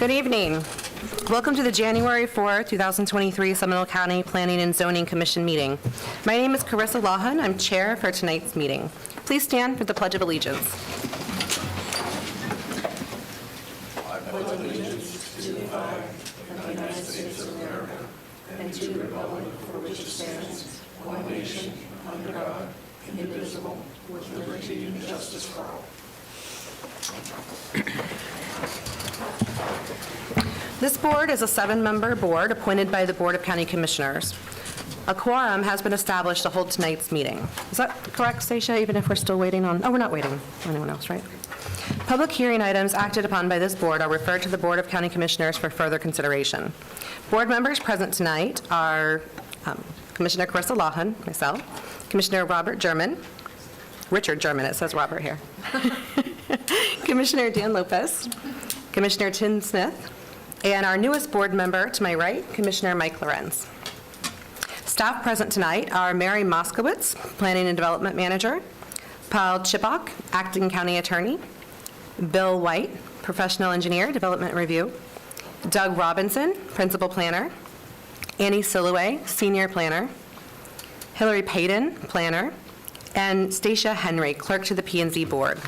Good evening. Welcome to the January 4, 2023 Seminole County Planning and Zoning Commission meeting. My name is Carissa Lawhon. I'm chair for tonight's meeting. Please stand for the Pledge of Allegiance. I pledge allegiance to the flag of the United States of America and to the republic for which it stands, one nation, under God, indivisible, with liberty and justice for all. This board is a 7-member board appointed by the Board of County Commissioners. A quorum has been established to hold tonight's meeting. Is that correct, Stacia, even if we're still waiting on, we're not waiting on anyone else, right? Public hearing items acted upon by this board are referred to the Board of County Commissioners for further consideration. Board members present tonight are Commissioner Carissa Lawhon, myself, Commissioner Richard German, it says Robert here, Commissioner Dan Lopez, Commissioner Tim Smith, and our newest board member to my right, Commissioner Mike Lorenz. Staff present tonight are Mary Moskowitz, Planning and Development Manager, Paul Chibok, Acting County Attorney, Bill White, Professional Engineer, Development Review, Doug Robinson, Principal Planner, Annie Siloway, Senior Planner, Hillary Payton, Planner, and Stacia Henry, Clerk to the P&Z Board.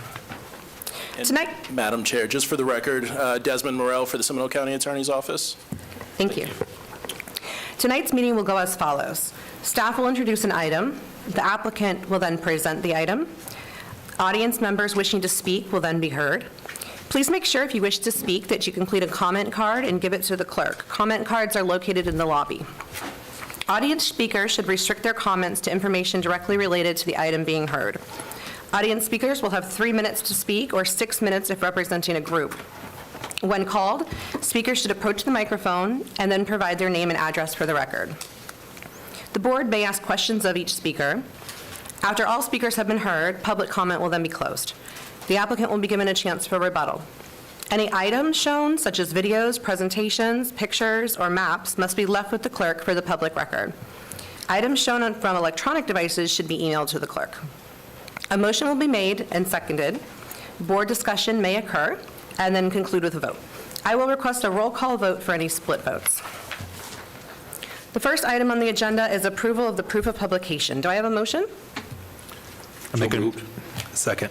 And Tonight, Madam Chair, just for the record, Desmond Morrell for the Seminole County Attorney's Office. thank you. Tonight's meeting will go as follows. Staff will introduce an item. The applicant will then present the item. Audience members wishing to speak will then be heard. Please make sure if you wish to speak that you complete a comment card and give it to the clerk. Comment cards are located in the lobby. Audience speakers should restrict their comments to information directly related to the item being heard. Audience speakers will have 3 minutes to speak or 6 minutes if representing a group. When called, speakers should approach the microphone and then provide their name and address for the record. The board may ask questions of each speaker. After all speakers have been heard, public comment will then be closed. The applicant will be given a chance for rebuttal. Any items shown, such as videos, presentations, pictures, or maps, must be left with the clerk for the public record. Items shown from electronic devices should be emailed to the clerk. A motion will be made and seconded. Board discussion may occur, and then conclude with a vote. I will request a roll call vote for any split votes. The first item on the agenda is approval of the proof of publication. Do I have a motion? I make a second.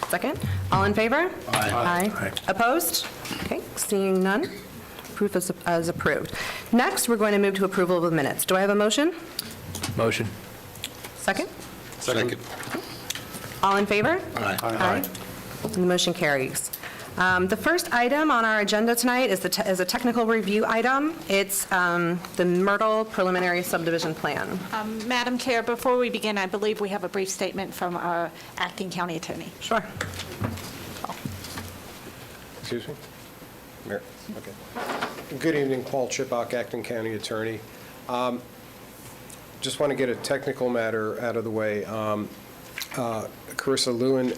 Second. All in favor? Aye. Aye. Opposed? Okay, seeing none, proof is approved. Next, we're going to move to approval of the minutes. Do I have a motion? Motion. Second. Second. All in favor? Aye. And the motion carries. The first item on our agenda tonight is a technical review item. It's the Myrtle Preliminary Subdivision Plan. Madam Chair, before we begin, I believe we have a brief statement from our acting county attorney. Sure. Excuse me? Mayor? Okay. Good evening, Paul Chibok, Acting County Attorney. Just want to get a technical matter out of the way. Carissa Lewin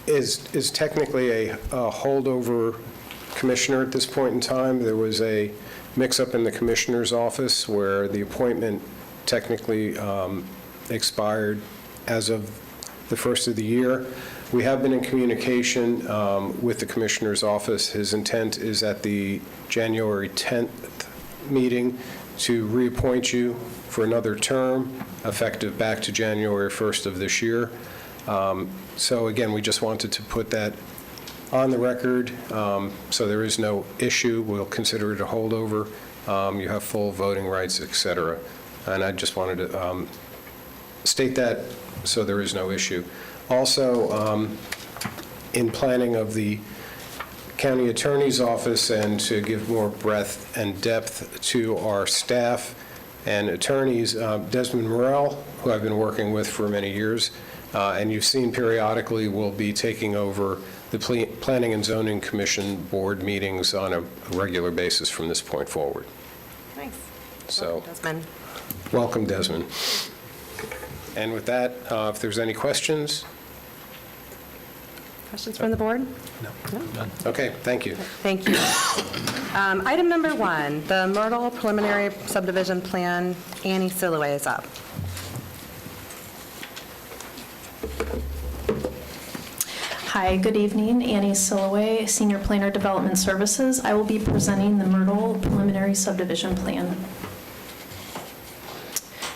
is technically a holdover commissioner at this point in time. There was a mix-up in the commissioner's office where the appointment technically expired as of the first of the year. We have been in communication with the commissioner's office. His intent is at the January 10th meeting to reappoint you for another term, effective back to January 1st of this year. So again, we just wanted to put that on the record, so there is no issue. We'll consider it a holdover. You have full voting rights, et cetera. And I just wanted to state that so there is no issue. Also, in planning of the county attorney's office and to give more breadth and depth to our staff and attorneys, Desmond Morrell, who I've been working with for many years, and you've seen periodically will be taking over the Planning and Zoning Commission board meetings on a regular basis from this point forward. Nice. So, Desmond. welcome, Desmond. And with that, if there's any questions? Questions from the board? No. None. Okay, thank you. Thank you. Item number 1, the Myrtle Preliminary Subdivision Plan. Annie Siloway is up. Hi, good evening. Annie Silloway, Senior Planner Development Services. I will be presenting the Myrtle Preliminary Subdivision Plan.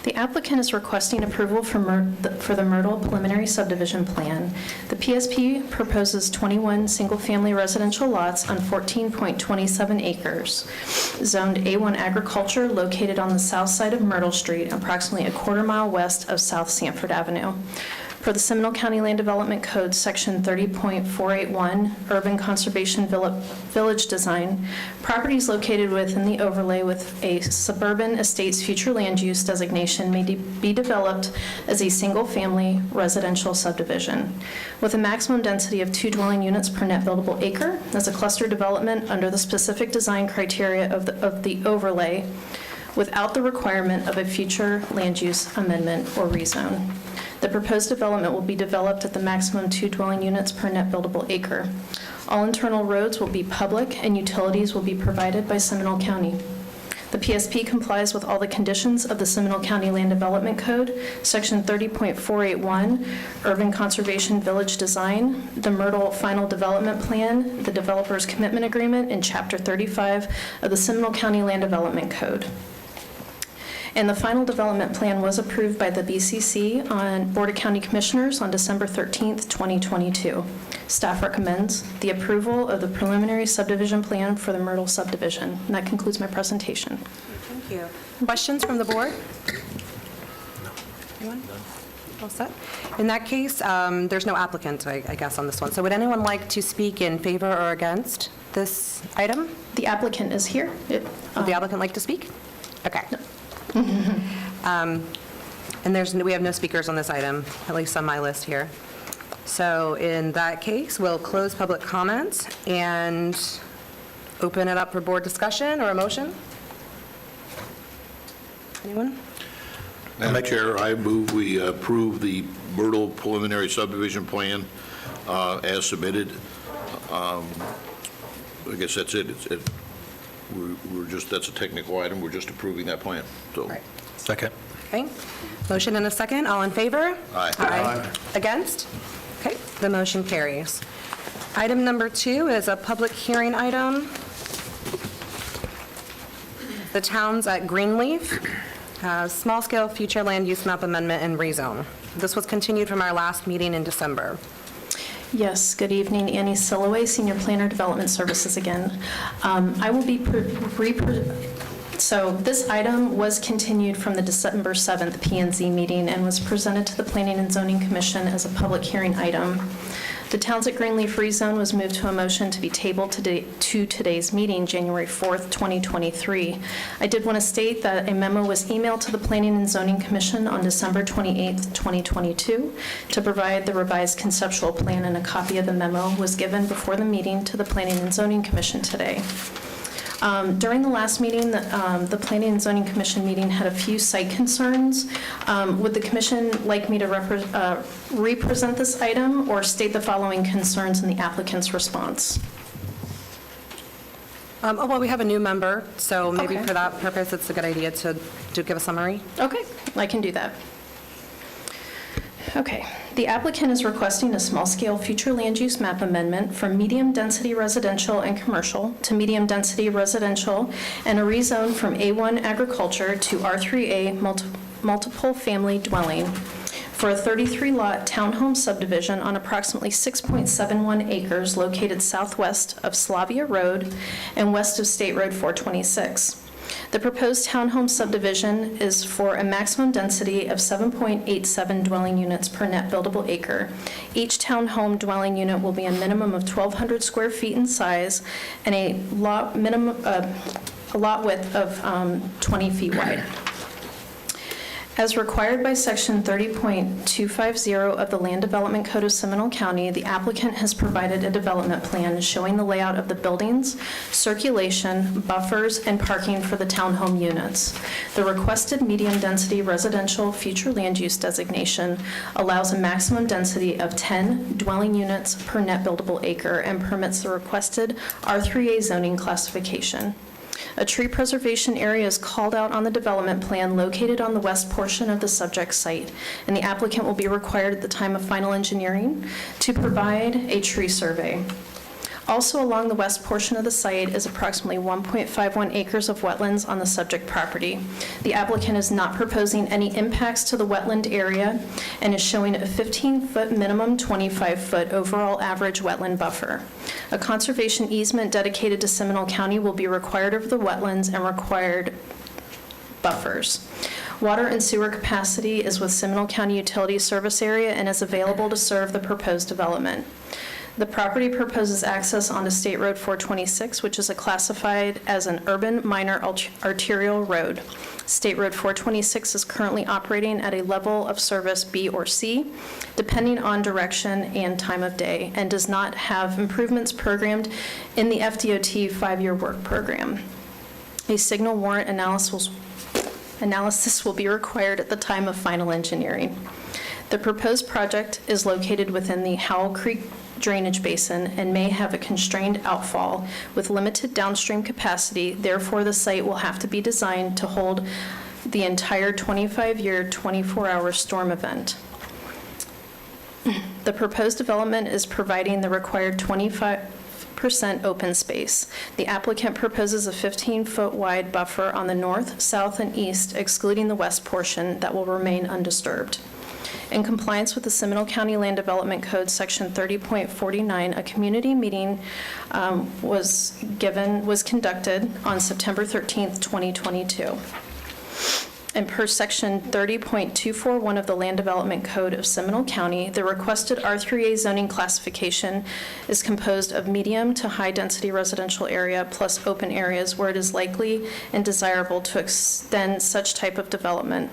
The applicant is requesting approval for the Myrtle Preliminary Subdivision Plan. The PSP proposes 21 single-family residential lots on 14.27 acres, zoned A1 agriculture, located on the south side of Myrtle Street, approximately a quarter-mile west of South Sanford Avenue. For the Seminole County Land Development Code, Section 30.481, Urban Conservation Village Design, properties located within the overlay with a suburban estates future land use designation may be developed as a single-family residential subdivision with a maximum density of 2 dwelling units per net buildable acre as a cluster development under the specific design criteria of the overlay without the requirement of a future land use amendment or rezone. The proposed development will be developed at the maximum 2 dwelling units per net buildable acre. All internal roads will be public and utilities will be provided by Seminole County. The PSP complies with all the conditions of the Seminole County Land Development Code, Section 30.481, Urban Conservation Village Design, the Myrtle Final Development Plan, the Developer's Commitment Agreement, and Chapter 35 of the Seminole County Land Development Code. And the final development plan was approved by the BCC on Board of County Commissioners on December 13th, 2022. Staff recommends the approval of the preliminary subdivision plan for the Myrtle subdivision. And that concludes my presentation. Thank you. Questions from the board? Anyone? All set? In that case, there's no applicant, I guess, on this one. So would anyone like to speak in favor or against this item? The applicant is here. Would the applicant like to speak? Okay. And we have no speakers on this item, at least on my list here. So in that case, we'll close public comments and open it up for board discussion or a motion. Anyone? Madam Chair, I move we approve the Myrtle preliminary subdivision plan as submitted. I guess that's it. That's a technical item. We're just approving that plan. So. Right. Second. Okay. Motion and a second. All in favor? Aye. Aye. Against? Okay, the motion carries. Item number 2 is a public hearing item. The Towns at Greenleaf, small-scale future land use map amendment and rezone. This was continued from our last meeting in December. Yes, good evening. Annie Silloway, Senior Planner Development Services again. I will be so this item was continued from the December 7th P&Z meeting and was presented to the Planning and Zoning Commission as a public hearing item. The Towns at Greenleaf rezone was moved to a motion to be tabled to today's meeting, January 4th, 2023. I did want to state that a memo was emailed to the Planning and Zoning Commission on December 28th, 2022 to provide the revised conceptual plan, and a copy of the memo was given before the meeting to the Planning and Zoning Commission today. During the last meeting, the Planning and Zoning Commission meeting had a few site concerns. Would the commission like me to represent this item or state the following concerns in the applicant's response? Well, we have a new member, so maybe Okay. for that purpose, it's a good idea to give a summary. Okay, I can do that. Okay, the applicant is requesting a small-scale future land use map amendment from medium-density residential and commercial to medium-density residential and a rezone from A1 agriculture to R3A multiple family dwelling for a 33-lot townhome subdivision on approximately 6.71 acres located southwest of Slavia Road and west of State Road 426. The proposed townhome subdivision is for a maximum density of 7.87 dwelling units per net buildable acre. Each townhome dwelling unit will be a minimum of 1,200 square feet in size and a lot width of 20 feet wide. As required by Section 30.250 of the Land Development Code of Seminole County, the applicant has provided a development plan showing the layout of the buildings, circulation, buffers, and parking for the townhome units. The requested medium-density residential future land use designation allows a maximum density of 10 dwelling units per net buildable acre and permits the requested R3A zoning classification. A tree preservation area is called out on the development plan located on the west portion of the subject site, and the applicant will be required at the time of final engineering to provide a tree survey. Also along the west portion of the site is approximately 1.51 acres of wetlands on the subject property. The applicant is not proposing any impacts to the wetland area and is showing a 15-foot minimum 25-foot overall average wetland buffer. A conservation easement dedicated to Seminole County will be required over the wetlands and required buffers. Water and sewer capacity is with Seminole County Utility Service Area and is available to serve the proposed development. The property proposes access onto State Road 426, which is classified as an urban minor arterial road. State Road 426 is currently operating at a level of service B or C, depending on direction and time of day, and does not have improvements programmed in the FDOT 5-year work program. A signal warrant analysis will be required at the time of final engineering. The proposed project is located within the Howell Creek drainage basin and may have a constrained outfall with limited downstream capacity. Therefore, the site will have to be designed to hold the entire 25-year, 24-hour storm event. The proposed development is providing the required 25% open space. The applicant proposes a 15-foot wide buffer on the north, south, and east, excluding the west portion, that will remain undisturbed. In compliance with the Seminole County Land Development Code, Section 30.49, a community meeting was conducted on September 13th, 2022. And per Section 30.241 of the Land Development Code of Seminole County, the requested R3A zoning classification is composed of medium to high-density residential area plus open areas where it is likely and desirable to extend such type of development.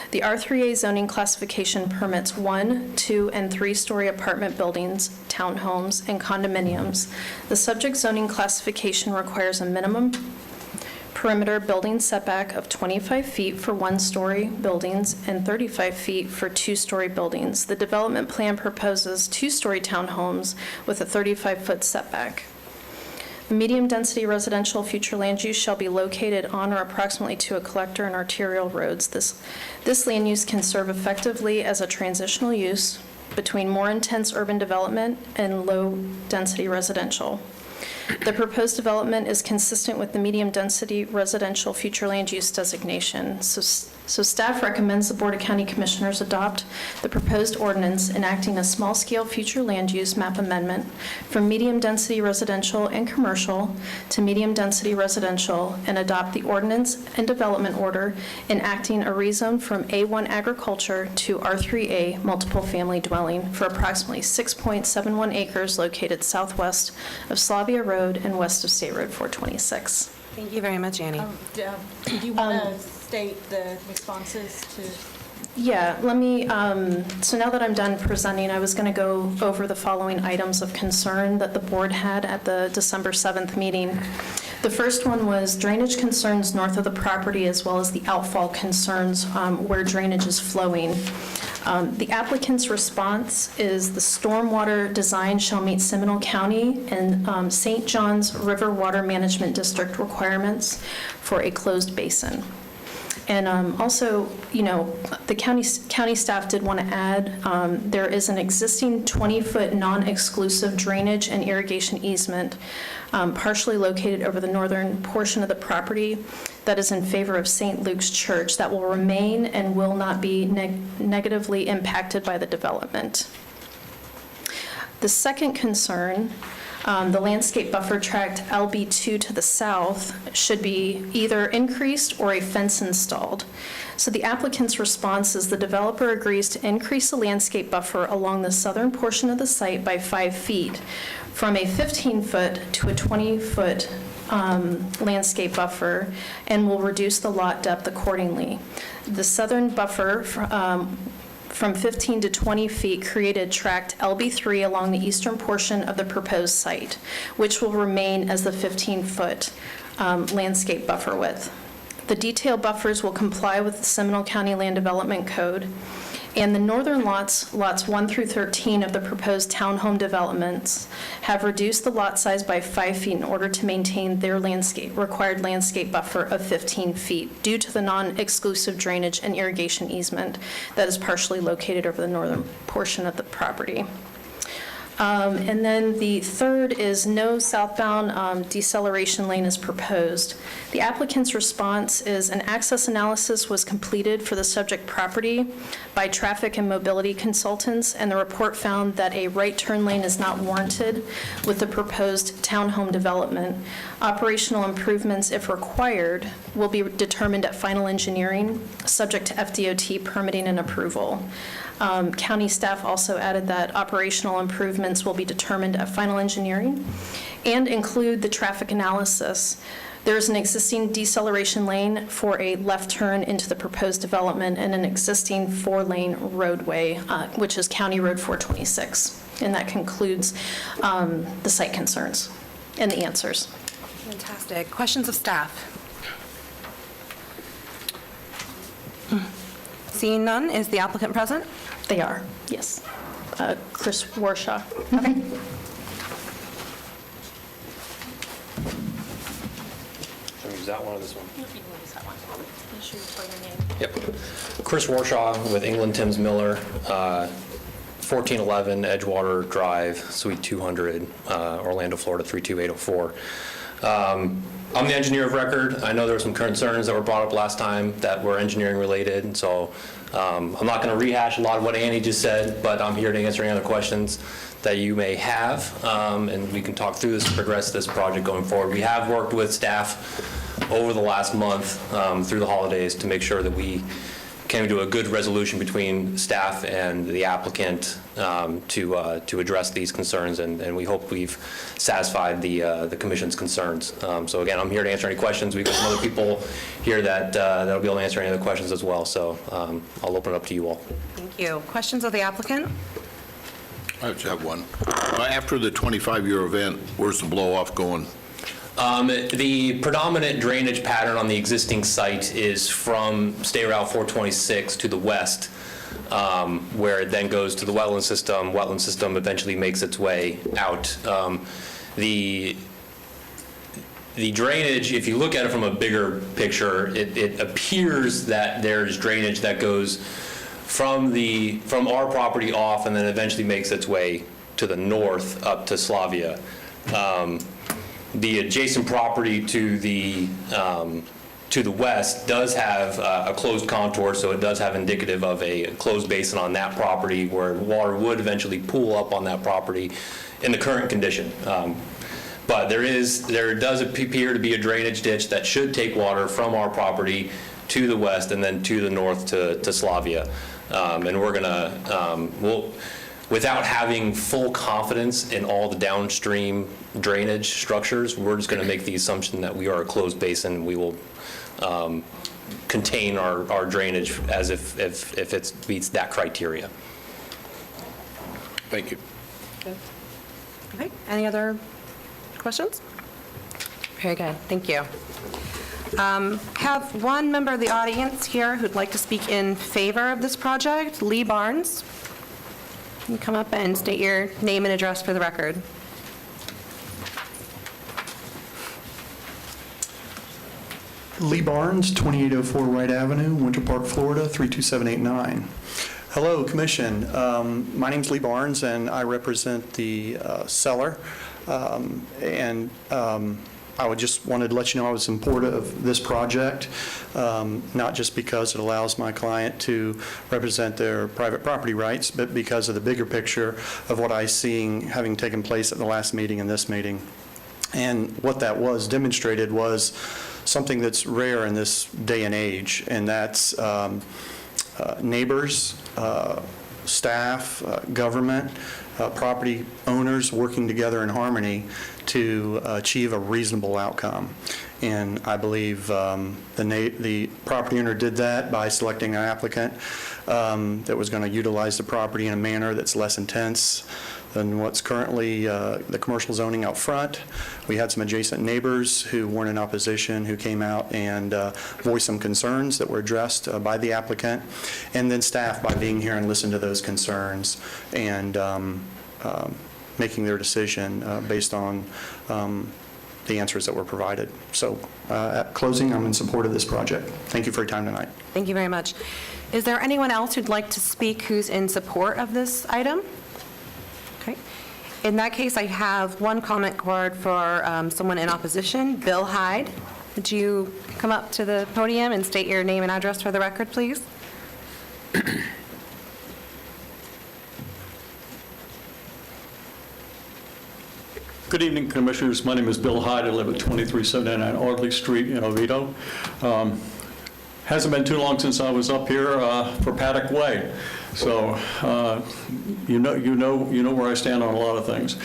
The R3A zoning classification permits 1, 2, and 3-story apartment buildings, townhomes, and condominiums. The subject zoning classification requires a minimum perimeter building setback of 25 feet for 1-story buildings and 35 feet for 2-story buildings. The development plan proposes 2-story townhomes with a 35-foot setback. Medium-density residential future land use shall be located on or approximately to a collector and arterial roads. This land use can serve effectively as a transitional use between more intense urban development and low-density residential. The proposed development is consistent with the medium-density residential future land use designation. So staff recommends the Board of County Commissioners adopt the proposed ordinance enacting a small-scale future land use map amendment from medium-density residential and commercial to medium-density residential, and adopt the ordinance and development order enacting a rezone from A1 agriculture to R3A multiple family dwelling for approximately 6.71 acres located southwest of Slavia Road and west of State Road 426. Thank you very much, Annie. Do you want to state the responses to? Yeah, let me, so now that I'm done presenting, I was going to go over the following items of concern that the board had at the December 7th meeting. The first one was drainage concerns north of the property, as well as the outfall concerns where drainage is flowing. The applicant's response is the stormwater design shall meet Seminole County and St. John's River Water Management District requirements for a closed basin. And also, you know, the county staff did want to add, there is an existing 20-foot non-exclusive drainage and irrigation easement partially located over the northern portion of the property that is in favor of St. Luke's Church that will remain and will not be negatively impacted by the development. The second concern, the landscape buffer tract LB2 to the south should be either increased or a fence installed. So the applicant's response is the developer agrees to increase the landscape buffer along the southern portion of the site by 5 feet from a 15-foot to a 20-foot landscape buffer, and will reduce the lot depth accordingly. The southern buffer from 15 to 20 feet created tract LB3 along the eastern portion of the proposed site, which will remain as the 15-foot landscape buffer width. The detailed buffers will comply with the Seminole County Land Development Code And the northern lots 1 through 13 of the proposed townhome developments have reduced the lot size by 5 feet in order to maintain their required landscape buffer of 15 feet due to the non-exclusive drainage and irrigation easement that is partially located over the northern portion of the property. And then the third is no southbound deceleration lane is proposed. The applicant's response is an access analysis was completed for the subject property by traffic and mobility consultants, and the report found that a right turn lane is not warranted with the proposed townhome development. Operational improvements, if required, will be determined at final engineering, subject to FDOT permitting and approval. County staff also added that operational improvements will be determined at final engineering and include the traffic analysis. There is an existing deceleration lane for a left turn into the proposed development and an existing 4-lane roadway, which is County Road 426. And that concludes the site concerns and the answers. Fantastic. Questions of staff? Seeing none, is the applicant present? They are, yes. Chris Warshaw. Okay. Should we use that one or this one? Yep. Chris Warshaw with England Timms Miller, 1411 Edgewater Drive, Suite 200, Orlando, Florida 32804. I'm the engineer of record. I know there were some concerns that were brought up last time that were engineering related, and so I'm not going to rehash a lot of what Annie just said, but I'm here to answer any other questions that you may have, and we can talk through this and progress this project going forward. We have worked with staff over the last month through the holidays to make sure that we came to a good resolution between staff and the applicant to address these concerns, and we hope we've satisfied the commission's concerns. So again, I'm here to answer any questions. We've got some other people here that'll be able to answer any other questions as well, so I'll open it up to you all. Thank you. Questions of the applicant? I just have one. After the 25-year event, where's the blow-off going? The predominant drainage pattern on the existing site is from State Route 426 to the west, where it then goes to the wetland system. Wetland system eventually makes its way out. The drainage, if you look at it from a bigger picture, it appears that there's drainage that goes from our property off and then eventually makes its way to the north up to Slavia. The adjacent property to the west does have a closed contour, so it does have indicative of a closed basin on that property where water would eventually pool up on that property in the current condition. But there does appear to be a drainage ditch that should take water from our property to the west and then to the north to Slavia. And we're gonna, without having full confidence in all the downstream drainage structures, we're just going to make the assumption that we are a closed basin. We will contain our drainage as if it meets that criteria. Thank you. Okay. Any other questions? Very good. Thank you. Have one member of the audience here who'd like to speak in favor of this project. Lee Barnes. You can come up and state your name and address for the record. Lee Barnes, 2804 Wright Avenue, Winter Park, Florida, 32789. Hello, Commission. My name's Lee Barnes, and I represent the seller. I just wanted to let you know I was supportive of this project, not just because it allows my client to represent their private property rights, but because of the bigger picture of what I seen having taken place at the last meeting and this meeting. And what that was demonstrated was something that's rare in this day and age, and that's neighbors, staff, government, property owners working together in harmony to achieve a reasonable outcome. And I believe the property owner did that by selecting an applicant that was going to utilize the property in a manner that's less intense, than what's currently the commercial zoning out front. We had some adjacent neighbors who weren't in opposition, who came out and voiced some concerns that were addressed by the applicant, and then staff by being here and listening to those concerns and making their decision based on the answers that were provided. So at closing, I'm in support of this project. Thank you for your time tonight. Thank you very much. Is there anyone else who'd like to speak who's in support of this item? Okay. In that case, I have one comment card for someone in opposition, Bill Hyde. Would you come up to the podium and state your name and address for the record, please? Good evening, Commissioners. My name is Bill Hyde. I live at 2379 Audley Street in Oviedo. Hasn't been too long since I was up here for Paddock Way, so you know where I stand on a lot of things.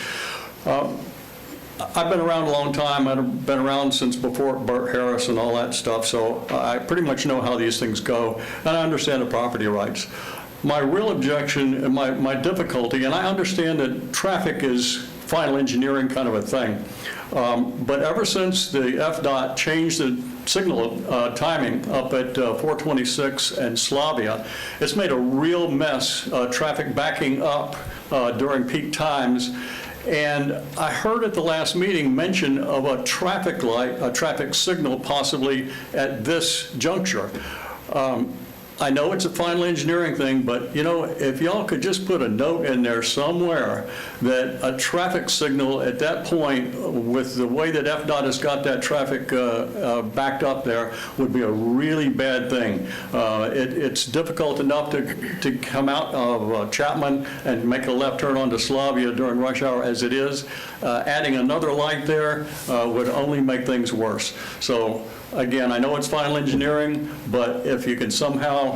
I've been around a long time. I've been around since before Burt Harris and all that stuff, so I pretty much know how these things go, and I understand the property rights. My real objection and my difficulty, and I understand that traffic is final engineering kind of a thing, but ever since the FDOT changed the signal timing up at 426 and Slavia, it's made a real mess, traffic backing up during peak times. And I heard at the last meeting mention of a traffic light, a traffic signal possibly at this juncture. I know it's a final engineering thing, but if y'all could just put a note in there somewhere that a traffic signal at that point, with the way that FDOT has got that traffic backed up there, would be a really bad thing. It's difficult enough to come out of Chapman and make a left turn onto Slavia during rush hour as it is. Adding another light there would only make things worse. So again, I know it's final engineering, but if you can somehow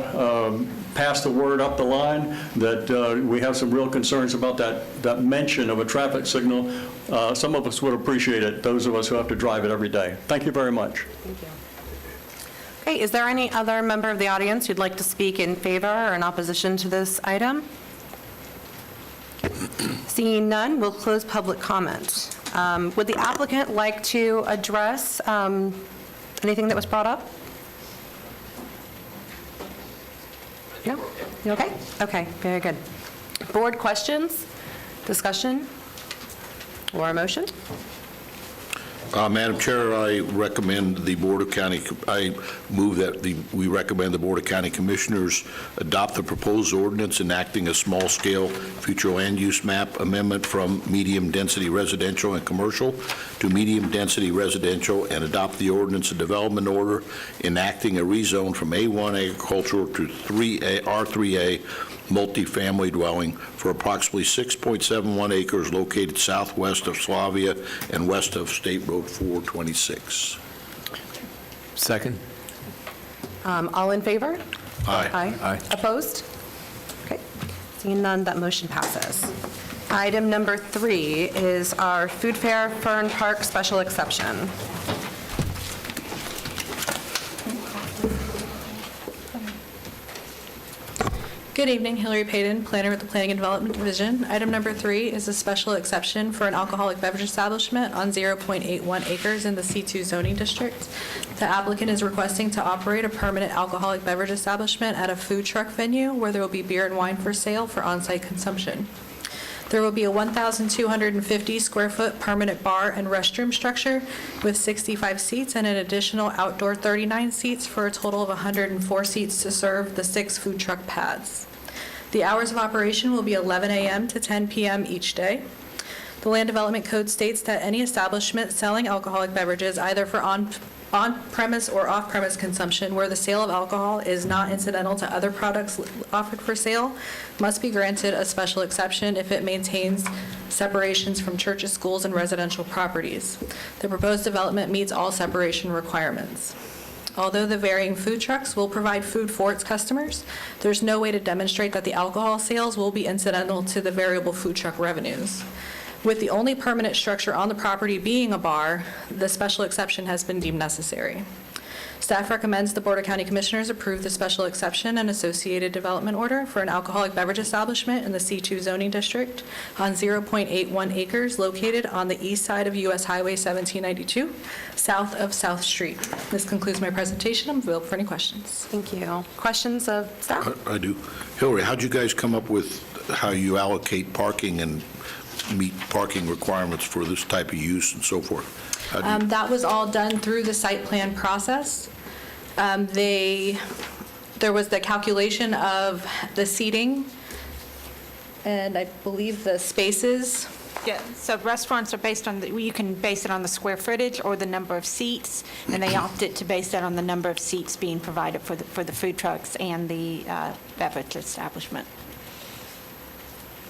pass the word up the line that we have some real concerns about that mention of a traffic signal, some of us would appreciate it, those of us who have to drive it every day. Thank you very much. Thank you. Okay, is there any other member of the audience who'd like to speak in favor or in opposition to this item? Seeing none, we'll close public comment. Would the applicant like to address anything that was brought up? No? You okay? Okay, very good. Board questions, discussion, or a motion? Madam Chair, I recommend the Board of County, I move that we recommend the Board of County Commissioners adopt the proposed ordinance enacting a small-scale future land use map amendment from medium-density residential and commercial to medium-density residential, and adopt the ordinance and development order enacting a rezone from A1 agricultural to R3A multifamily dwelling for approximately 6.71 acres located southwest of Slavia and west of State Road 426. Second? All in favor? Aye. Aye. Opposed? Okay. Seeing none, that motion passes. Item number 3 is our Food Fair Fern Park special exception. Good evening, Hillary Payton, planner with the Planning and Development Division. Item number 3 is a special exception for an alcoholic beverage establishment on 0.81 acres in the C2 zoning district. The applicant is requesting to operate a permanent alcoholic beverage establishment at a food truck venue where there will be beer and wine for sale for on-site consumption. There will be a 1,250 square foot permanent bar and restroom structure with 65 seats and an additional outdoor 39 seats for a total of 104 seats to serve the 6 food truck pads. The hours of operation will be 11 a.m. to 10 p.m. each day. The Land Development Code states that any establishment selling alcoholic beverages, either for on-premise or off-premise consumption, where the sale of alcohol is not incidental to other products offered for sale, must be granted a special exception if it maintains separations from churches, schools, and residential properties. The proposed development meets all separation requirements. Although the varying food trucks will provide food for its customers, there's no way to demonstrate that the alcohol sales will be incidental to the variable food truck revenues. With the only permanent structure on the property being a bar, the special exception has been deemed necessary. Staff recommends the Board of County Commissioners approve the special exception and associated development order for an alcoholic beverage establishment in the C2 zoning district on 0.81 acres located on the east side of US Highway 1792, south of South Street. This concludes my presentation. I'm available for any questions. Thank you. Questions of staff? I do. Hillary, how'd you guys come up with how you allocate parking and meet parking requirements for this type of use and so forth? How do you- That was all done through the site plan process. There was the calculation of the seating, and I believe the spaces. Yeah, so restaurants are based on, you can base it on the square footage or the number of seats, and they opted to base that on the number of seats being provided for the food trucks and the beverage establishment.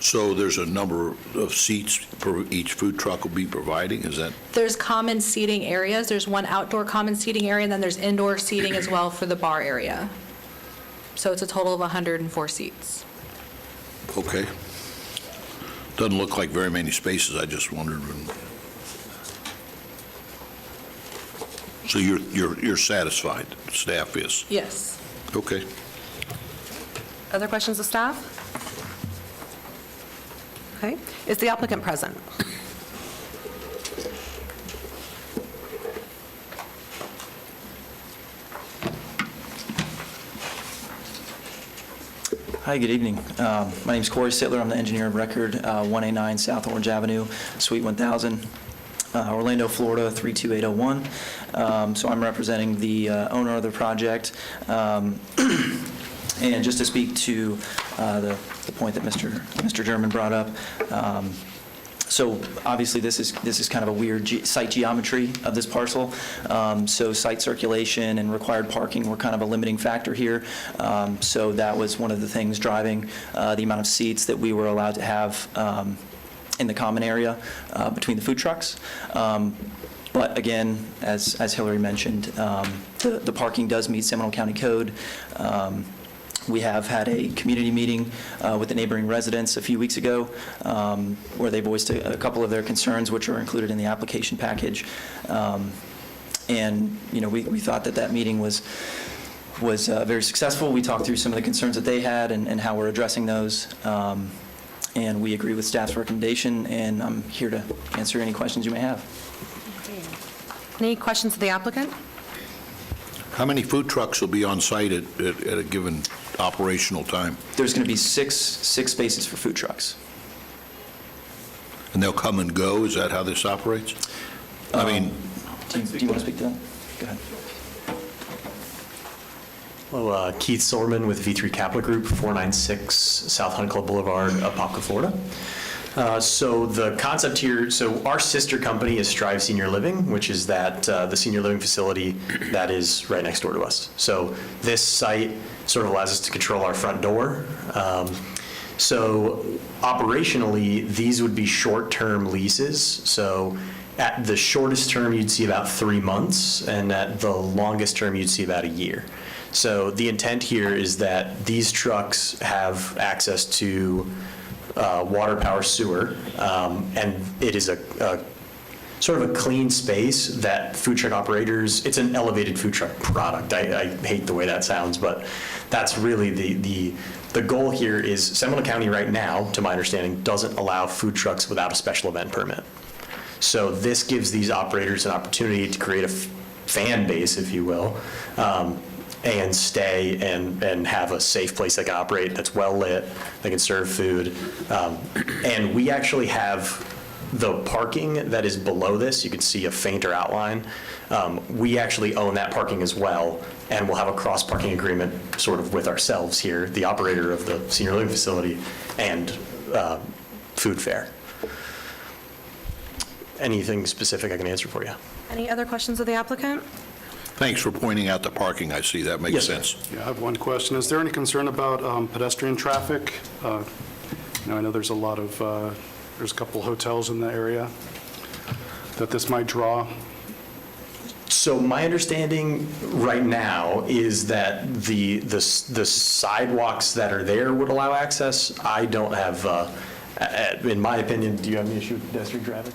So there's a number of seats per each food truck will be providing, is that? There's common seating areas. There's one outdoor common seating area, and then there's indoor seating as well for the bar area. So it's a total of 104 seats. Okay. Doesn't look like very many spaces, I just wondered. So you're satisfied, staff is? Yes. Okay. Other questions of staff? Okay. Is the applicant present? Hi, good evening. My name is Corey Sittler. I'm the engineer of record, 189 South Orange Avenue, Suite 1000, Orlando, Florida, 32801. So I'm representing the owner of the project. And just to speak to the point that Mr. German brought up, so obviously this is kind of a weird site geometry of this parcel. So site circulation and required parking were kind of a limiting factor here. So that was one of the things driving the amount of seats that we were allowed to have in the common area between the food trucks. But again, as Hillary mentioned, the parking does meet Seminole County Code. We have had a community meeting with the neighboring residents a few weeks ago where they voiced a couple of their concerns, which are included in the application package. And, you know, we thought that meeting was very successful. We talked through some of the concerns that they had and how we're addressing those. And we agree with staff's recommendation, and I'm here to answer any questions you may have. Any questions of the applicant? How many food trucks will be on site at a given operational time? There's going to be six spaces for food trucks. And they'll come and go? Is that how this operates? I mean, Do you want to speak to that? Go ahead. Hello, Keith Silverman with V3 Capital Group, 496 South Hunt Club Boulevard, Apopka, Florida. So the concept here, so our sister company is Strive Senior Living, which is the senior living facility that is right next door to us. So this site sort of allows us to control our front door. So operationally, these would be short-term leases. So at the shortest term, you'd see about 3 months, and at the longest term, you'd see about a year. So the intent here is that these trucks have access to water, power, sewer, and it is a sort of a clean space that food truck operators, it's an elevated food truck product. I hate the way that sounds, but that's really the goal here is Seminole County right now, to my understanding, doesn't allow food trucks without a special event permit. So this gives these operators an opportunity to create a fan base, if you will, and stay and have a safe place they can operate that's well lit, they can serve food. And we actually have the parking that is below this. You can see a fainter outline. We actually own that parking as well, and we'll have a cross-parking agreement sort of with ourselves here, the operator of the senior living facility, and Food Fair. Anything specific I can answer for you? Any other questions of the applicant? thanks for pointing out the parking. I see, that makes Yes, sense. Yeah, I have one question. Is there any concern about pedestrian traffic? I know there's there's a couple hotels in the area that this might draw. So my understanding right now is that the sidewalks that are there would allow access. I don't have, in my opinion, do you have any issue with pedestrian traffic?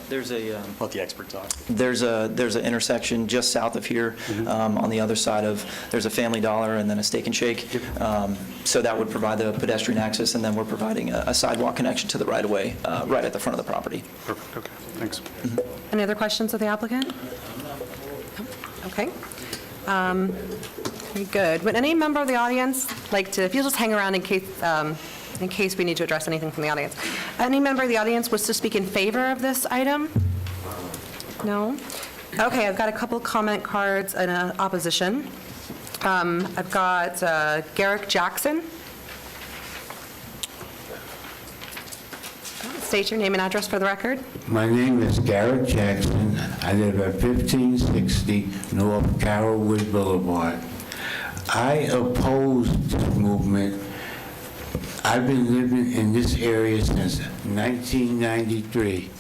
There's a, Let the expert talk. there's an intersection just south of here, on the other side of, there's a Family Dollar and then a Steak and Shake. So that would provide the pedestrian access, and then we're providing a sidewalk connection to the right-of-way, right at the front of the property. Perfect, okay, thanks. Any other questions of the applicant? Okay. Very good. Would any member of the audience like to, if you'll just hang around in case we need to address anything from the audience. Any member of the audience was to speak in favor of this item? No? Okay, I've got a couple comment cards in opposition. I've got Garrick Jackson. State your name and address for the record. My name is Garrett Jackson. I live at 1560 North Carrollwood Boulevard. I oppose this movement. I've been living in this area since 1993.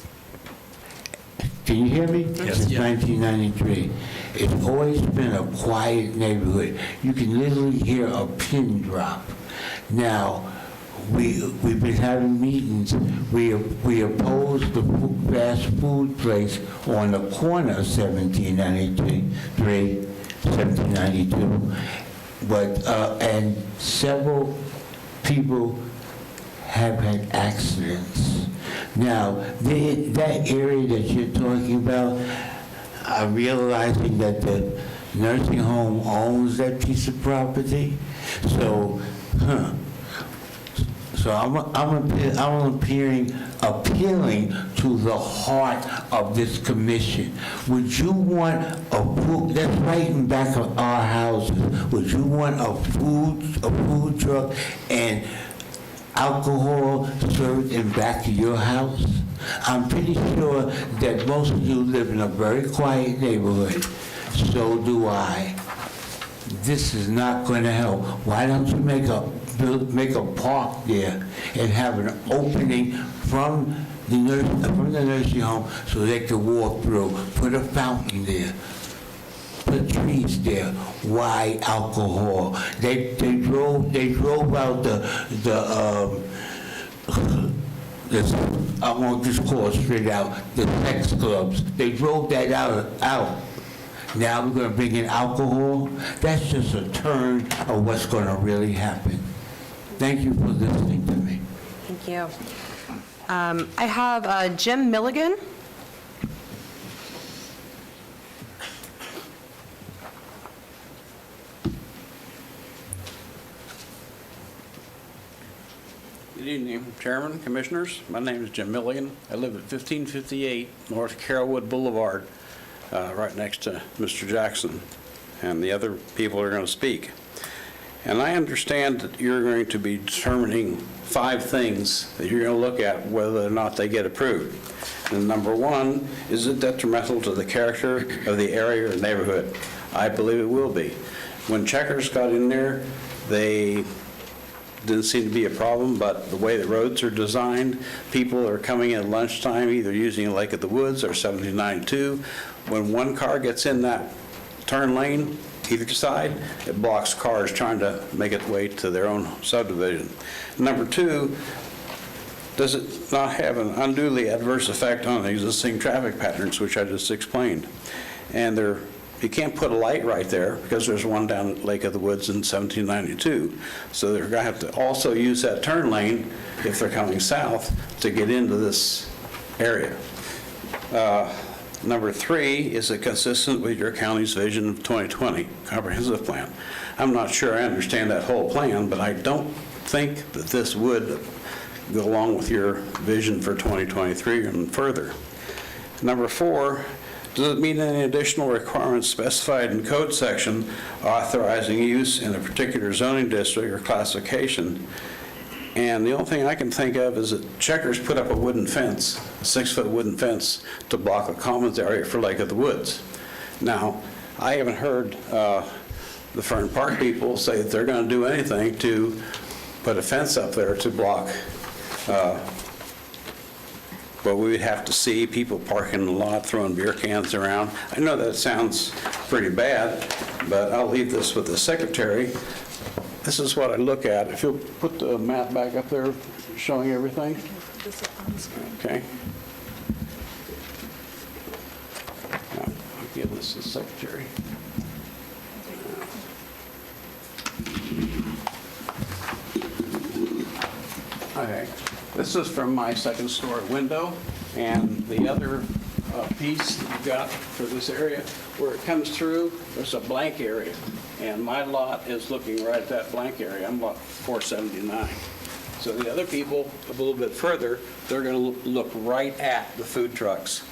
Can you hear me? Yes. Since 1993. It's always been a quiet neighborhood. You can literally hear a pin drop. Now, we've been having meetings. We oppose the fast food place on the corner of 1792, but and several people have had accidents. Now, that area that you're talking about, I'm realizing that the nursing home owns that piece of property, so, So I'm appealing to the heart of this commission. Would you want a food, that's right in back of our houses, would you want a food truck and alcohol served in back of your house? I'm pretty sure that most of you live in a very quiet neighborhood. So do I. This is not going to help. Why don't you make a park there and have an opening from the nursing home so they can walk through? Put a fountain there. Put trees there. Why alcohol? They drove out the I won't just call it straight out, the sex clubs. They drove that out. Now we're going to bring in alcohol? That's just a turn of what's going to really happen. Thank you for listening to me. Thank you. I have Jim Milligan. Good evening, Chairman, Commissioners. My name is Jim Milligan. I live at 1558 North Carrollwood Boulevard, right next to Mr. Jackson and the other people who are going to speak. And I understand that you're going to be determining 5 things that you're going to look at whether or not they get approved. And number 1, is it detrimental to the character of the area or neighborhood? I believe it will be. When Checkers got in there, they didn't seem to be a problem, but the way the roads are designed, people are coming in at lunchtime either using Lake of the Woods or 1792. When one car gets in that turn lane, either side, it blocks cars trying to make its way to their own subdivision. Number 2, does it not have an unduly adverse effect on the existing traffic patterns, which I just explained? And you can't put a light right there because there's one down at Lake of the Woods in 1792. So they're going to have to also use that turn lane if they're coming south to get into this area. Number 3, is it consistent with your county's vision of 2020 comprehensive plan? I'm not sure I understand that whole plan, but I don't think that this would go along with your vision for 2023 and further. Number 4, does it meet any additional requirements specified in code section authorizing use in a particular zoning district or classification? And the only thing I can think of is that Checkers put up a wooden fence, a 6-foot wooden fence, to block a commons area for Lake of the Woods. Now, I haven't heard the Fern Park people say that they're going to do anything to put a fence up there to block, but we would have to see people parking in the lot, throwing beer cans around. I know that sounds pretty bad, but I'll leave this with the secretary. This is what I look at. If you'll put the map back up there showing everything. Okay. give this to the secretary. Okay, this is from my second story window, and the other piece that you've got for this area, where it comes through, there's a blank area, and my lot is looking right at that blank area. I'm lot 479. So the other people, a little bit further, they're going to look right at the food trucks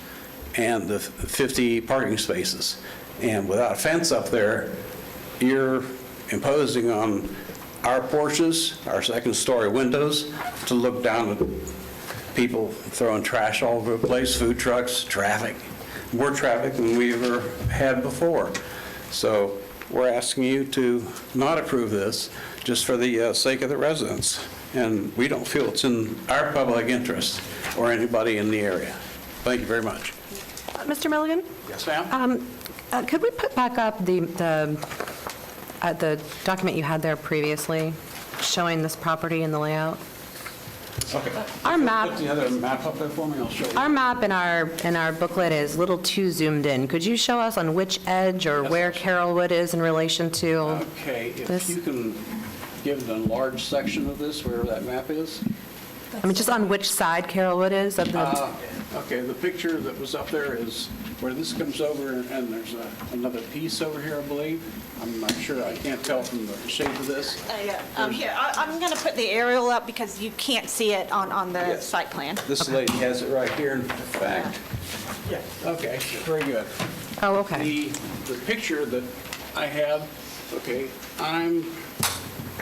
and the 50 parking spaces. And without a fence up there, you're imposing on our porches, our second-story windows, to look down at people throwing trash all over the place, food trucks, traffic, more traffic than we ever had before. So we're asking you to not approve this, just for the sake of the residents. And we don't feel it's in our public interest or anybody in the area. Thank you very much. Mr. Milligan? Yes, ma'am? Could we put back up the document you had there previously, showing this property and the layout? Okay. Our map- Put the other map up there for me, I'll show you. Our map in our booklet is a little too zoomed in. Could you show us on which edge or where Carrollwood is in relation to Okay, if this? you can give an enlarged section of this, wherever that map is. I mean, just on which side Carrollwood is of the... Okay, the picture that was up there is where this comes over, and there's another piece over here, I believe. I'm not sure, I can't tell from the shape of this. Here, I'm going to put the aerial up because you can't see it on the Yes. site plan. This lady has it right here, in fact. Yeah. Okay, very good. Oh, okay. The picture that I have, okay,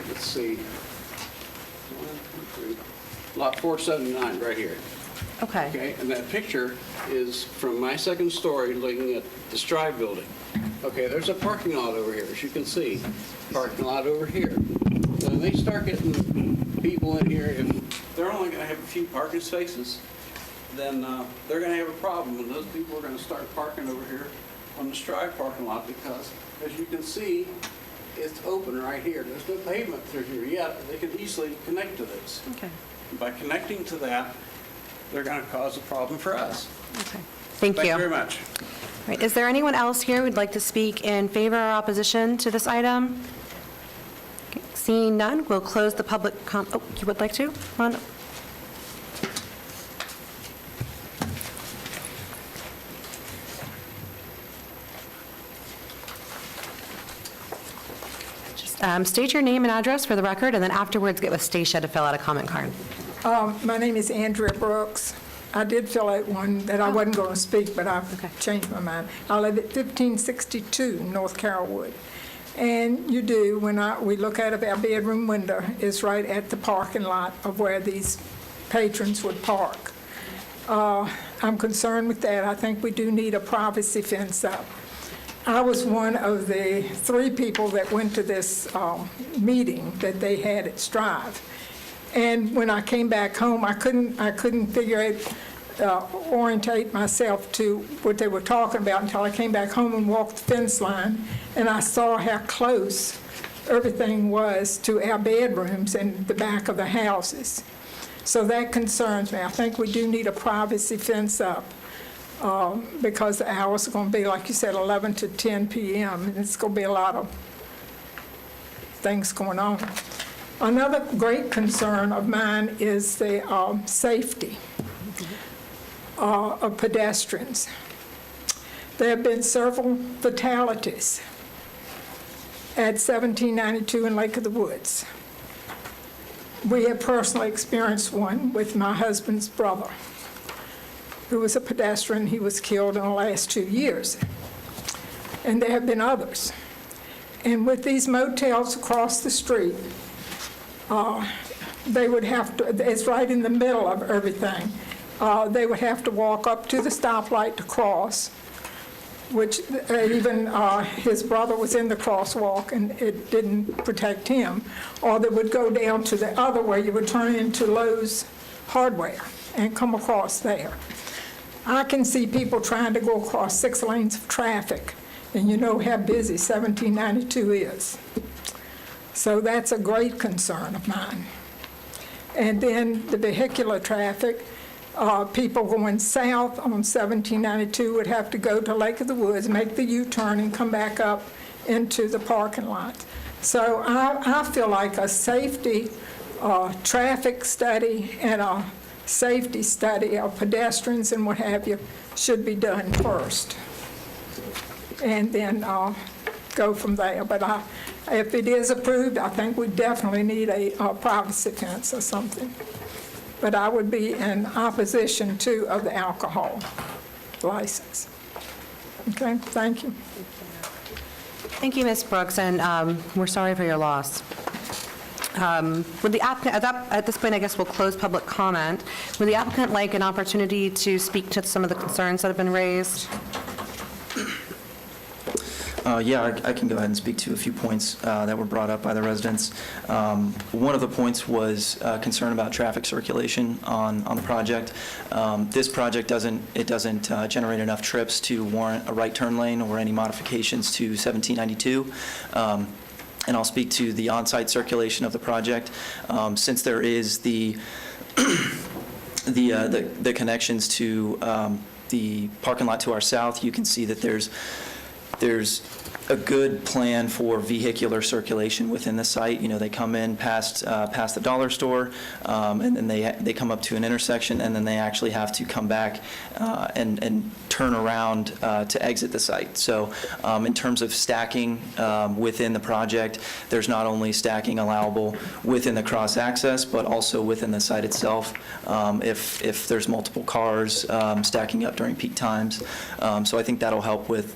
let's see, lot 479 right here. Okay. Okay, and that picture is from my second story looking at the Strive building. Okay, there's a parking lot over here, as you can see. Parking lot over here. When they start getting people in here, if they're only going to have a few parking spaces, then they're going to have a problem, and those people are going to start parking over here on the Strive parking lot because, as you can see, it's open right here. There's no pavement through here yet, but they could easily connect to this. Okay. By connecting to that, they're going to cause a problem for us. Okay. Thank you. Thank you very much. All right, is there anyone else here who'd like to speak in favor or opposition to this item? Okay, seeing none, we'll close the public oh, you would like to? Come on. Just state your name and address for the record, and then afterwards get with Stacia to fill out a comment card. My name is Andrea Brooks. I did fill out one that I wasn't going to speak, but I've changed my mind. I live at 1562 North Carrollwood. And you do, when we look out of our bedroom window, is right at the parking lot of where these patrons would park. I'm concerned with that. I think we do need a privacy fence up. I was one of the 3 people that went to this meeting that they had at Strive. And when I came back home, I couldn't figure out, orientate myself to what they were talking about until I came back home and walked the fence line, and I saw how close everything was to our bedrooms and the back of the houses. So that concerns me. I think we do need a privacy fence up because the hours are going to be, like you said, 11 to 10 p.m., and it's going to be a lot of things going on. Another great concern of mine is the safety of pedestrians. There have been several fatalities at 1792 in Lake of the Woods. We have personally experienced one with my husband's brother, who was a pedestrian. He was killed in the last 2 years. And there have been others. And with these motels across the street, they would have to, it's right in the middle of everything. They would have to walk up to the stoplight to cross, which even his brother was in the crosswalk and it didn't protect him. Or they would go down to the other way. You would turn into Lowe's Hardware and come across there. I can see people trying to go across 6 lanes of traffic, and you know how busy 1792 is. So that's a great concern of mine. And then the vehicular traffic, People going south on 1792 would have to go to Lake of the Woods, make the U-turn, and come back up into the parking lot. So I feel like a safety traffic study and a safety study of pedestrians and what have you should be done first. And then go from there. But if it is approved, I think we definitely need a privacy fence or something. But I would be in opposition to of the alcohol license. Okay, thank you. Thank you, Ms. Brooks, and we're sorry for your loss. Would the applicant, at this point, I guess we'll close public comment. Would the applicant like an opportunity to speak to some of the concerns that have been raised? Yeah, I can go ahead and speak to a few points that were brought up by the residents. One of the points was concern about traffic circulation on the project. This project doesn't generate enough trips to warrant a right turn lane or any modifications to 1792. And I'll speak to the on-site circulation of the project. Since there is the connections to the parking lot to our south, you can see that there's a good plan for vehicular circulation within the site. You know, they come in past the dollar store, and then they come up to an intersection, and then they actually have to come back and turn around to exit the site. So in terms of stacking within the project, there's not only stacking allowable within the cross-access, but also within the site itself if there's multiple cars stacking up during peak times. So I think that'll help with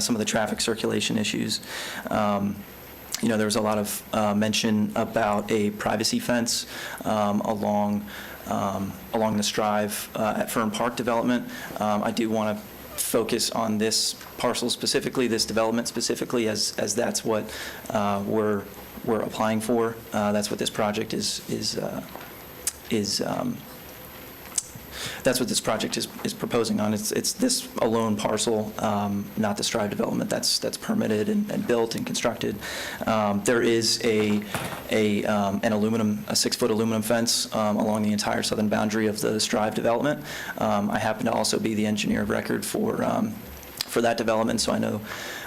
some of the traffic circulation issues. You know, there was a lot of mention about a privacy fence along the Strive at Fern Park development. I do want to focus on this parcel specifically, this development specifically, as that's what we're applying for. That's what this project that's what this project is proposing on. It's this alone parcel, not the Strive development that's permitted and built and constructed. There is an aluminum, a 6-foot aluminum fence along the entire southern boundary of the Strive development. I happen to also be the engineer of record for that development, so I know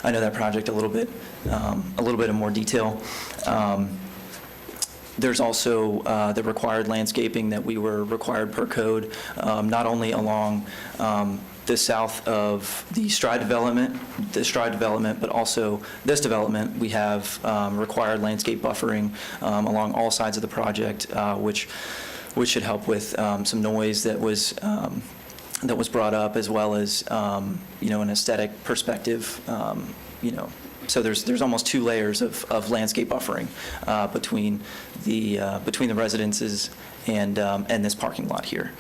that project a little bit in more detail. There's also the required landscaping that we were required per code, not only along the south of the Strive development, but also this development. We have required landscape buffering along all sides of the project, which should help with some noise that was brought up, as well as you know, an aesthetic perspective. You know. So there's almost 2 layers of landscape buffering between the residences and this parking lot here.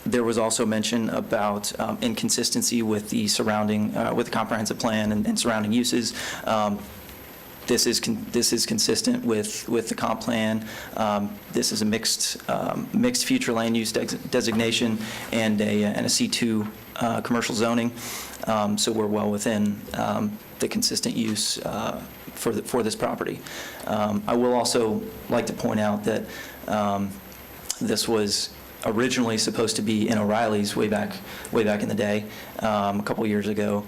There was also mention about inconsistency with the surrounding with the comprehensive plan and surrounding uses. This is consistent with the comp plan. This is a mixed future land use designation and a C2 commercial zoning. So we're well within the consistent use for this property. I will also like to point out that this was originally supposed to be in O'Reilly's way back in the day, a couple years ago.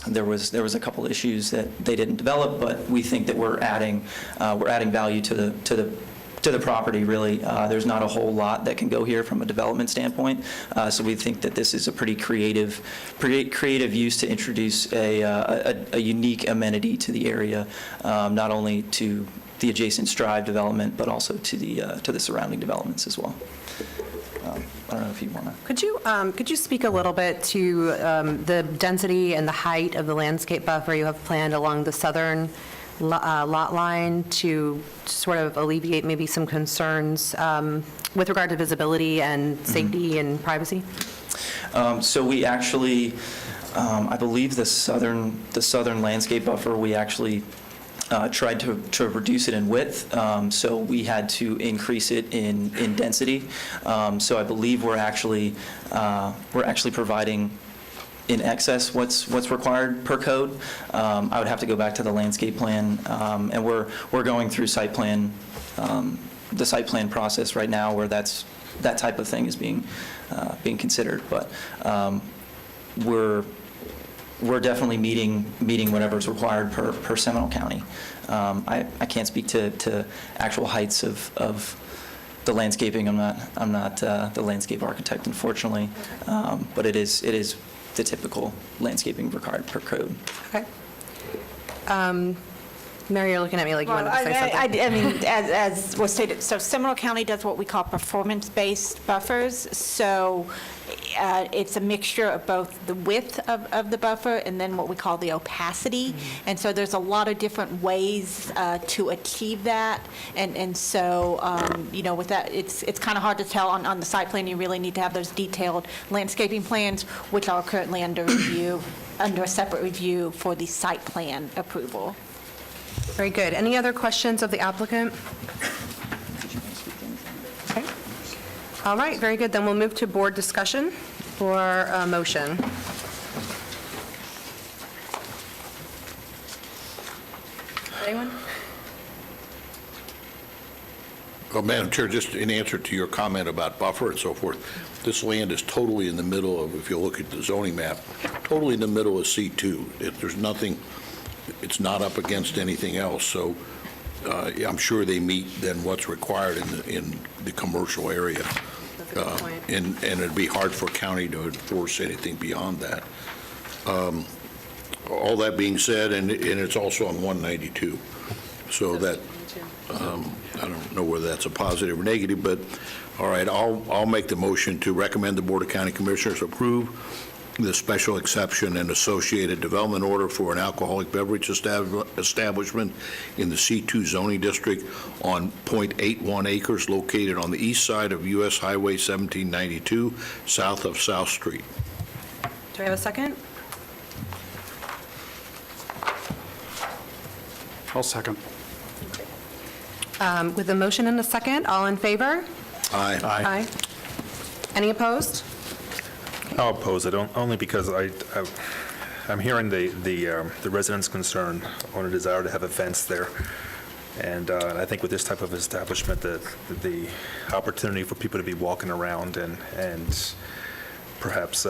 There was a couple issues that they didn't develop, but we think that we're adding value to the property. Really, there's not a whole lot that can go here from a development standpoint. So we think that this is a pretty creative use to introduce a unique amenity to the area, not only to the adjacent Strive development, but also to the surrounding developments as well. I don't know if you want to. Could you speak a little bit to the density and the height of the landscape buffer you have planned along the southern lot line to sort of alleviate maybe some concerns with regard to visibility and safety and privacy? So we actually, I believe the southern landscape buffer, we actually tried to reduce it in width, so we had to increase it in density. So I believe we're actually providing in excess what's required per code. I would have to go back to the landscape plan, and we're going through site plan the site plan process right now where that type of thing is being considered. But we're definitely meeting whatever's required per Seminole County. I can't speak to actual heights of the landscaping. I'm not the landscape architect, unfortunately, but it is the typical landscaping required per code. Okay. Mary, you're looking at me like you wanted to say something. I mean, as was stated, so Seminole County does what we call performance-based buffers. So it's a mixture of both the width of the buffer and then what we call the opacity. And so there's a lot of different ways to achieve that. And so, with that, it's kind of hard to tell on the site plan. You really need to have those detailed landscaping plans, which are currently under review, under a separate review for the site plan approval. Very good. Any other questions of the applicant? Okay. All right, very good. Then we'll move to board discussion for a motion. Anyone? Well, Madam Chair, just in answer to your comment about buffer and so forth, this land is totally in the middle of, if you look at the zoning map, totally in the middle of C2. There's nothing, it's not up against anything else, so I'm sure they meet then what's required in the commercial area. And it'd be hard for county to enforce anything beyond that. All that being said, and it's also on 192, so that, I don't know whether that's a positive or negative, but all right, I'll make the motion to recommend the Board of County Commissioners approve the special exception and associated development order for an alcoholic beverage establishment in the C2 zoning district on .81 acres located on the east side of U.S. Highway 1792, south of South Street. Do I have a second? I'll second. With a motion and a second, all in favor? Aye. Aye. Any opposed? I'll oppose it, only because I'm hearing the residents' concern on a desire to have a fence there. And I think with this type of establishment, the opportunity for people to be walking around and perhaps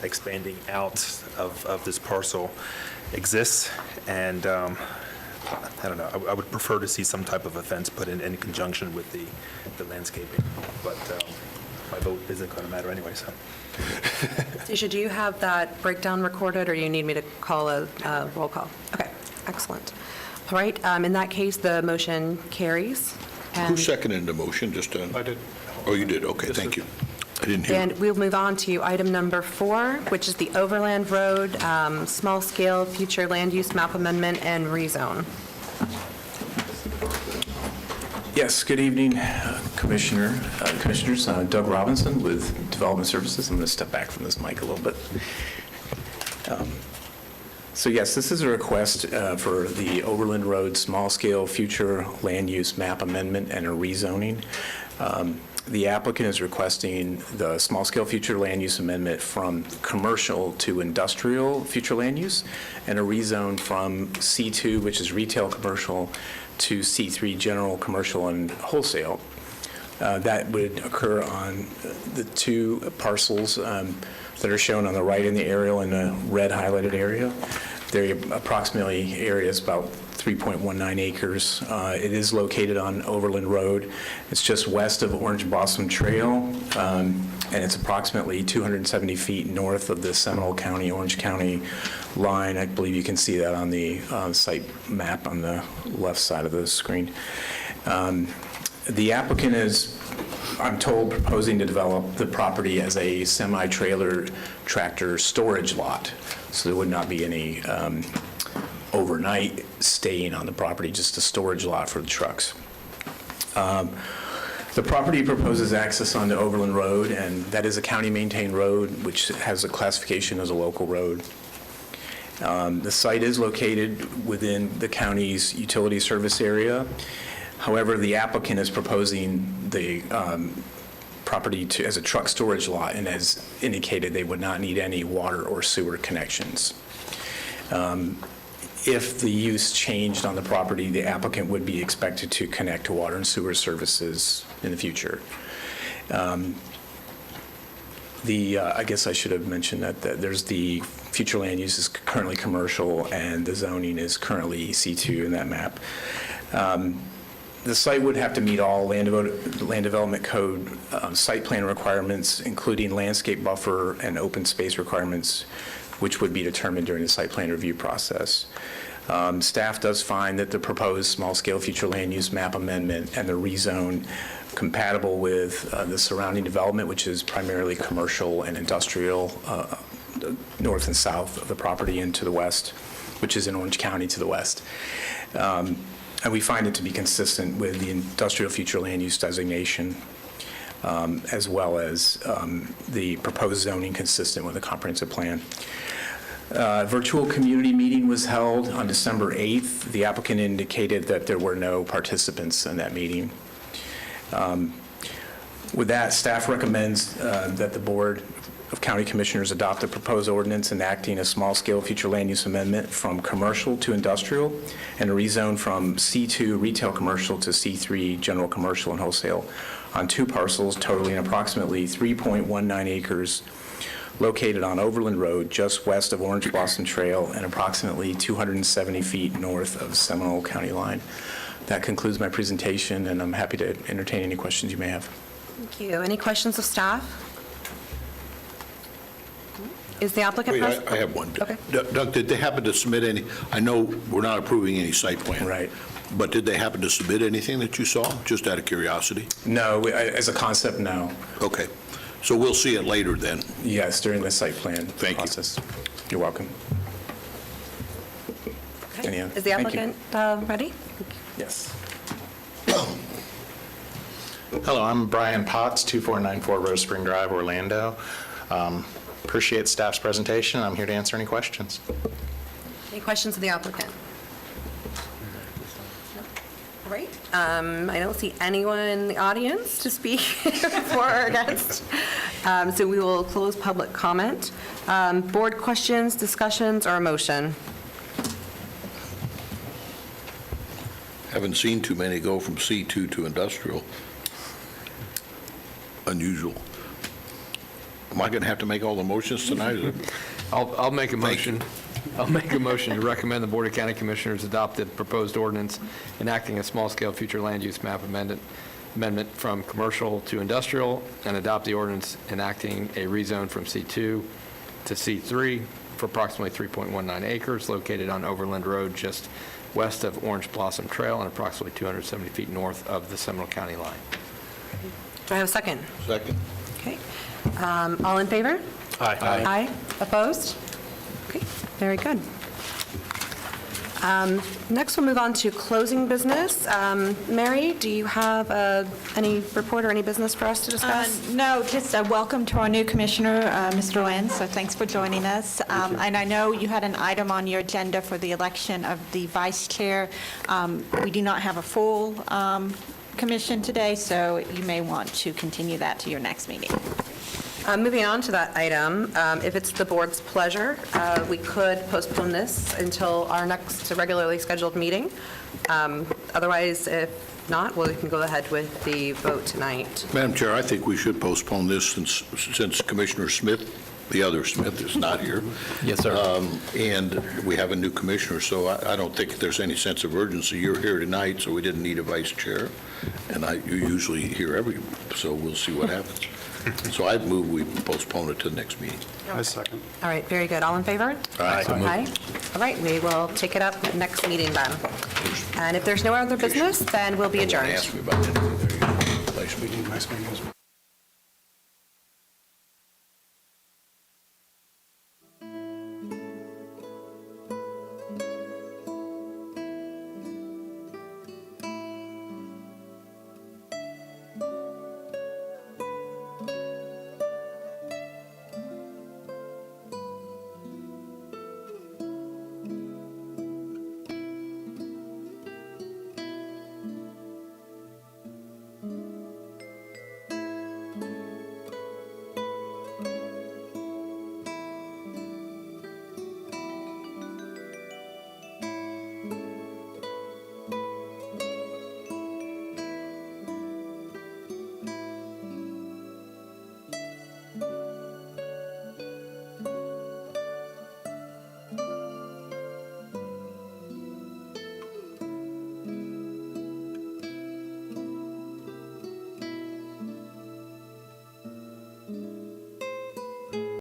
expanding out of this parcel exists. And I don't know, I would prefer to see some type of a fence put in conjunction with the landscaping. But my vote isn't going to matter anyway, so. Stacia, do you have that breakdown recorded, or you need me to call a roll call? Okay, excellent. All right, in that case, the motion carries. Who seconded the motion? I did. Oh, you did? Okay, thank you. I didn't hear. And we'll move on to item number 4, which is the Overland Road small-scale future land use map amendment and rezone. Yes, good evening, Commissioners. Doug Robinson with Development Services. I'm going to step back from this mic a little bit. So yes, this is a request for the Overland Road small-scale future land use map amendment and a rezoning. The applicant is requesting the small-scale future land use amendment from commercial to industrial future land use, and a rezone from C2, which is retail commercial, to C3, general commercial and wholesale. That would occur on the two parcels that are shown on the right in the aerial in the red highlighted area. They're approximately areas about 3.19 acres. It is located on Overland Road. It's just west of Orange Blossom Trail, and it's approximately 270 feet north of the Seminole County, Orange County line. I believe you can see that on the site map on the left side of the screen. The applicant is, I'm told, proposing to develop the property as a semi-trailer tractor storage lot. So there would not be any overnight staying on the property, just a storage lot for the trucks. The property proposes access onto Overland Road, and that is a county-maintained road, which has a classification as a local road. The site is located within the county's utility service area. However, the applicant is proposing the property as a truck storage lot, and has indicated they would not need any water or sewer connections. if the use changed on the property, the applicant would be expected to connect to water and sewer services in the future. I guess I should have mentioned that there's the future land use is currently commercial, and the zoning is currently C2 in that map. The site would have to meet all land development code site plan requirements, including landscape buffer and open space requirements, which would be determined during the site plan review process. Staff does find that the proposed small-scale future land use map amendment and the rezone compatible with the surrounding development, which is primarily commercial and industrial, north and south of the property and to the west, which is in Orange County to the west. And we find it to be consistent with the industrial future land use designation, as well as the proposed zoning consistent with the comprehensive plan. Virtual community meeting was held on December 8th. The applicant indicated that there were no participants in that meeting. With that, staff recommends that the Board of County Commissioners adopt the proposed ordinance enacting a small-scale future land use amendment from commercial to industrial and a rezone from C2 retail commercial to C3 general commercial and wholesale on 2 parcels totaling approximately 3.19 acres located on Overland Road just west of Orange Blossom Trail and approximately 270 feet north of Seminole County line. That concludes my presentation, and I'm happy to entertain any questions you may have. Thank you. Any questions of staff? Is the applicant Wait, present? I have one. Okay. Doug, did they happen to submit any, I know we're not approving any site plan. Right. But did they happen to submit anything that you saw, just out of curiosity? No, as a concept, no. Okay. So we'll see it later then? Yes, during the site plan process. You're welcome. Okay. Any- Is the thank you. applicant ready? Yes. Hello, I'm Brian Potts, 2494 Rose Spring Drive, Orlando. Appreciate staff's presentation. I'm here to answer any questions. Any questions of the applicant? All right. I don't see anyone in the audience to speak for or against. So we will close public comment. Board questions, discussions, or a motion? Haven't seen too many go from C2 to industrial. Unusual. Am I going to have to make all the motions tonight? I'll make a motion. I'll make a motion to recommend the Board of County Commissioners adopt the proposed ordinance enacting a small-scale future land use map amendment from commercial to industrial, and adopt the ordinance enacting a rezone from C2 to C3 for approximately 3.19 acres located on Overland Road just west of Orange Blossom Trail and approximately 270 feet north of the Seminole County line. Do I have a second? Second. Okay. All in favor? Aye. Aye. Opposed? Okay, very good. Next, we'll move on to closing business. Mary, do you have any report or any business for us to discuss? No, just a welcome to our new commissioner, Mr. Lynn, so thanks for joining us. And I know you had an item on your agenda for the election of the vice chair. We do not have a full commission today, so you may want to continue that to your next meeting. Moving on to that item, if it's the board's pleasure, we could postpone this until our next regularly scheduled meeting. Otherwise, if not, well, we can go ahead with the vote tonight. Madam Chair, I think we should postpone this since Commissioner Smith, the other Smith, is not here. Yes, sir. And we have a new commissioner, so I don't think there's any sense of urgency. You're here tonight, so we didn't need a vice chair. And you're usually here so we'll see what happens. So I move we postpone it to the next meeting. I second. All right, very good. All in favor? Aye. Aye. All right, we will take it up next meeting then. And if there's no other business, then we'll be adjourned. Ask me about anything there. Last meeting. Nice meeting you.